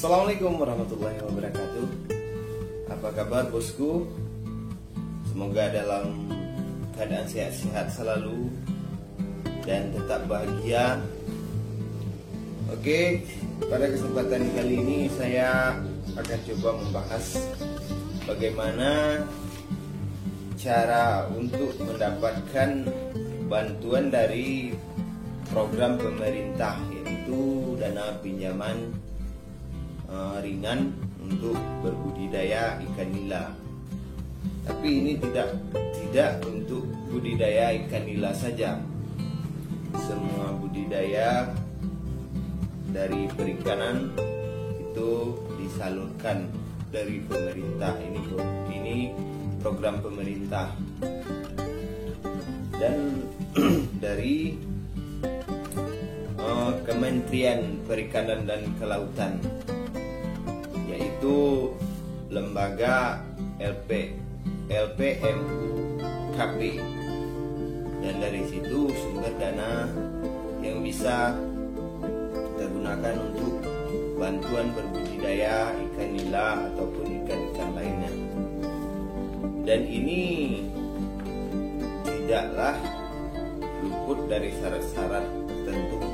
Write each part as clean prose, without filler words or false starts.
Assalamualaikum warahmatullahi wabarakatuh. Apa kabar bosku? Semoga dalam keadaan sehat-sehat selalu dan tetap bahagia. Oke, pada kesempatan kali ini saya akan coba membahas bagaimana cara untuk mendapatkan bantuan dari program pemerintah, yaitu dana pinjaman ringan untuk berbudidaya ikan nila. Tapi ini tidak untuk budidaya ikan nila saja. Semua budidaya dari perikanan itu disalurkan dari pemerintah. Ini program pemerintah dan dari Kementerian Perikanan dan Kelautan, yaitu lembaga LPMUKP, dan dari situ sumber dana yang bisa kita gunakan untuk bantuan berbudidaya ikan nila ataupun ikan-ikan lainnya. Dan ini tidaklah luput dari syarat-syarat tertentu.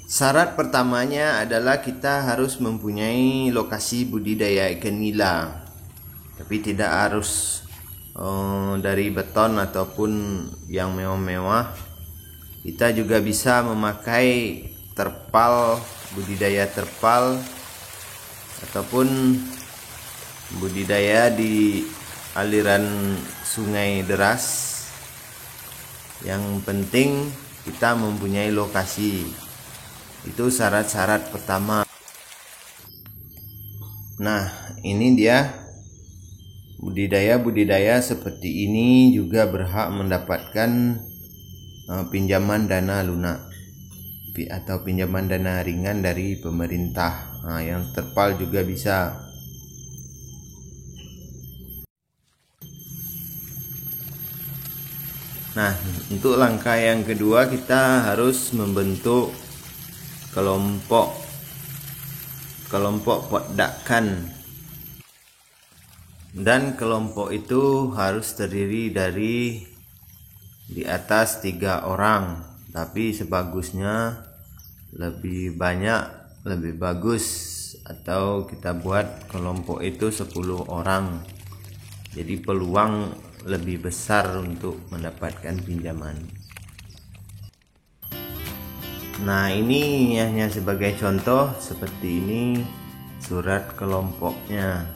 Syarat pertamanya adalah kita harus mempunyai lokasi budidaya ikan nila. Tapi tidak harus dari beton ataupun yang mewah-mewah. Kita juga bisa memakai terpal, budidaya terpal, ataupun budidaya di aliran sungai deras. Yang penting kita mempunyai lokasi. Itu syarat-syarat pertama. Nah, ini dia budidaya seperti ini juga berhak mendapatkan pinjaman dana lunak atau pinjaman dana ringan dari pemerintah. Yang terpal juga bisa. Nah, untuk langkah yang kedua kita harus membentuk kelompok podakan, dan kelompok itu harus terdiri dari di atas 3 orang, tapi sebagusnya lebih banyak lebih bagus, atau kita buat kelompok itu 10 orang, jadi peluang lebih besar untuk mendapatkan pinjaman. Nah, ini hanya sebagai contoh, seperti ini surat kelompoknya.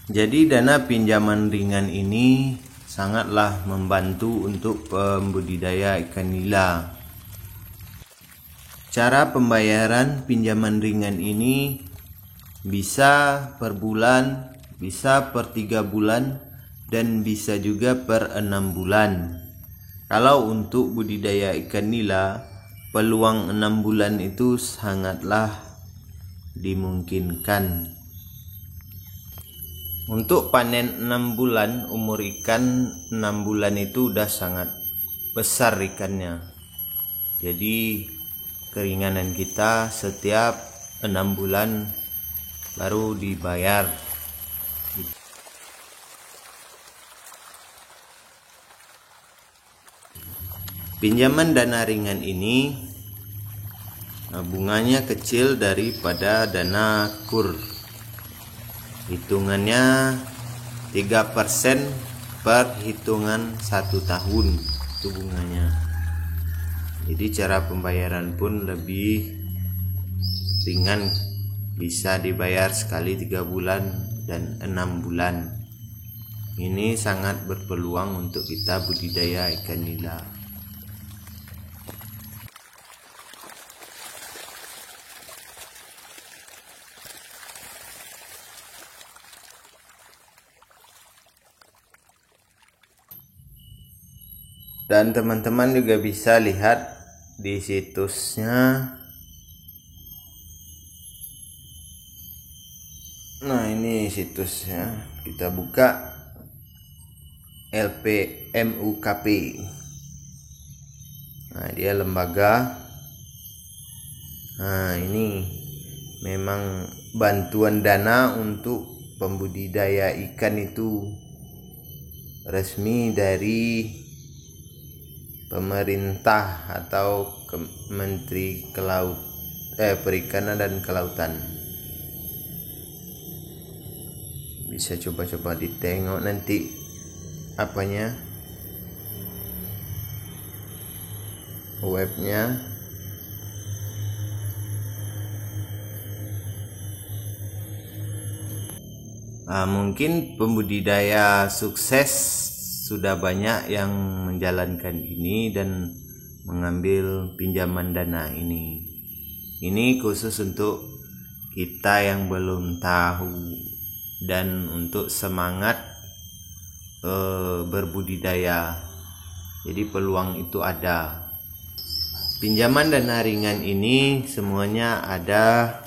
Jadi dana pinjaman ringan ini sangatlah membantu untuk pembudidaya ikan nila. Cara pembayaran pinjaman ringan ini bisa per bulan, bisa per 3 bulan, dan bisa juga per 6 bulan. Kalau untuk budidaya ikan nila, peluang 6 bulan itu sangatlah dimungkinkan. Untuk panen 6 bulan, umur ikan 6 bulan itu udah sangat besar ikannya. Jadi keringanan kita setiap 6 bulan baru dibayar. Pinjaman dana ringan ini bunganya kecil daripada dana kur. Hitungannya 3% per hitungan 1 tahun itu bunganya. Jadi cara pembayaran pun lebih ringan, bisa dibayar sekali 3 bulan dan 6 bulan. Ini sangat berpeluang untuk kita budidaya ikan nila. Dan teman-teman juga bisa lihat di situsnya. Nah, ini situsnya, kita buka LPMUKP. Nah, dia lembaga. Nah, ini memang bantuan dana untuk pembudidaya ikan itu resmi dari pemerintah atau Menteri Perikanan dan Kelautan. Bisa coba-coba ditengok nanti apanya, webnya. Mungkin pembudidaya sukses sudah banyak yang menjalankan ini dan mengambil pinjaman dana ini. Ini khusus untuk kita yang belum tahu dan untuk semangat berbudidaya. Jadi peluang itu ada. Pinjaman dana ringan ini semuanya ada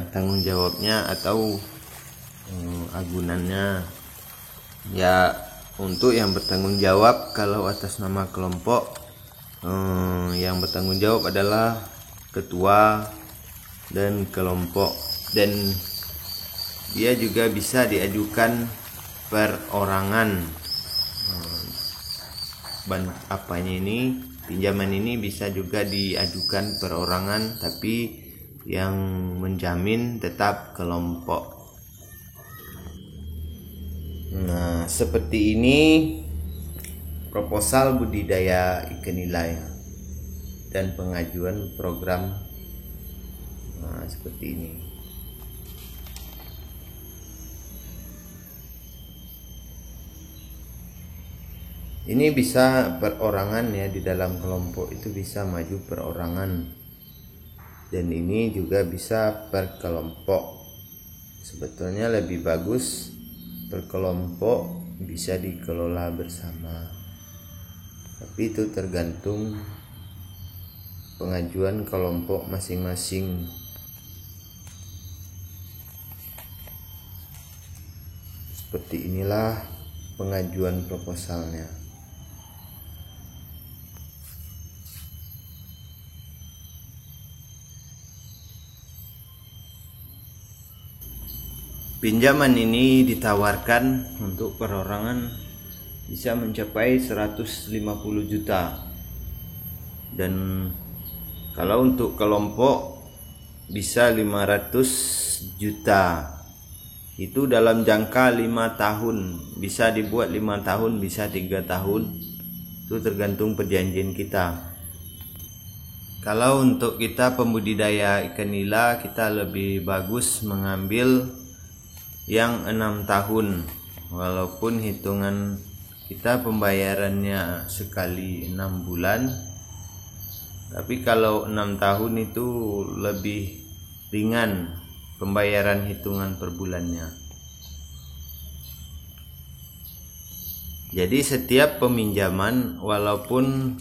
tanggung jawabnya atau agunannya. Ya, untuk yang bertanggung jawab kalau atas nama kelompok, yang bertanggung jawab adalah ketua dan kelompok, dan dia juga bisa diajukan perorangan. Pinjaman ini bisa juga diajukan perorangan, tapi yang menjamin tetap kelompok. Nah, seperti ini proposal budidaya ikan nila dan pengajuan program. Nah, seperti ini. Ini bisa perorangan ya, di dalam kelompok itu bisa maju perorangan. Dan ini juga bisa per kelompok. Sebetulnya lebih bagus per kelompok, bisa dikelola bersama. Tapi itu tergantung pengajuan kelompok masing-masing. Seperti inilah pengajuan proposalnya. Pinjaman ini ditawarkan untuk perorangan bisa mencapai 150 juta. Dan kalau untuk kelompok bisa 500 juta. Itu dalam jangka 5 tahun. Bisa dibuat 5 tahun, bisa 3 tahun. Itu tergantung perjanjian kita. Kalau untuk kita pembudidaya ikan nila, kita lebih bagus mengambil yang 6 tahun, walaupun hitungan kita pembayarannya sekali 6 bulan, tapi kalau 6 tahun itu lebih ringan pembayaran hitungan per bulannya. Jadi setiap peminjaman, walaupun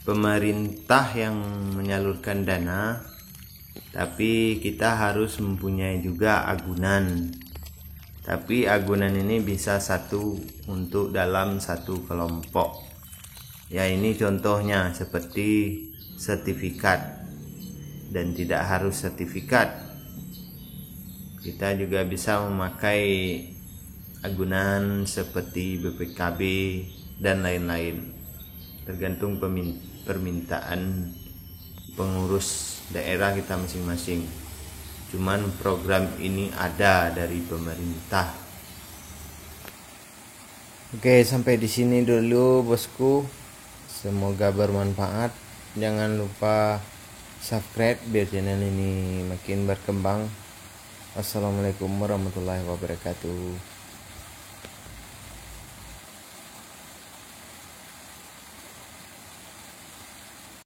pemerintah yang menyalurkan dana, tapi kita harus mempunyai juga agunan. Tapi agunan ini bisa satu untuk dalam satu kelompok. Ya, ini contohnya seperti sertifikat, dan tidak harus sertifikat. Kita juga bisa memakai agunan seperti BPKB dan lain-lain. Tergantung permintaan pengurus daerah kita masing-masing. Cuman program ini ada dari pemerintah. Oke, sampai di sini dulu bosku. Semoga bermanfaat. Jangan lupa subscribe biar channel ini makin berkembang. Wassalamualaikum warahmatullahi wabarakatuh.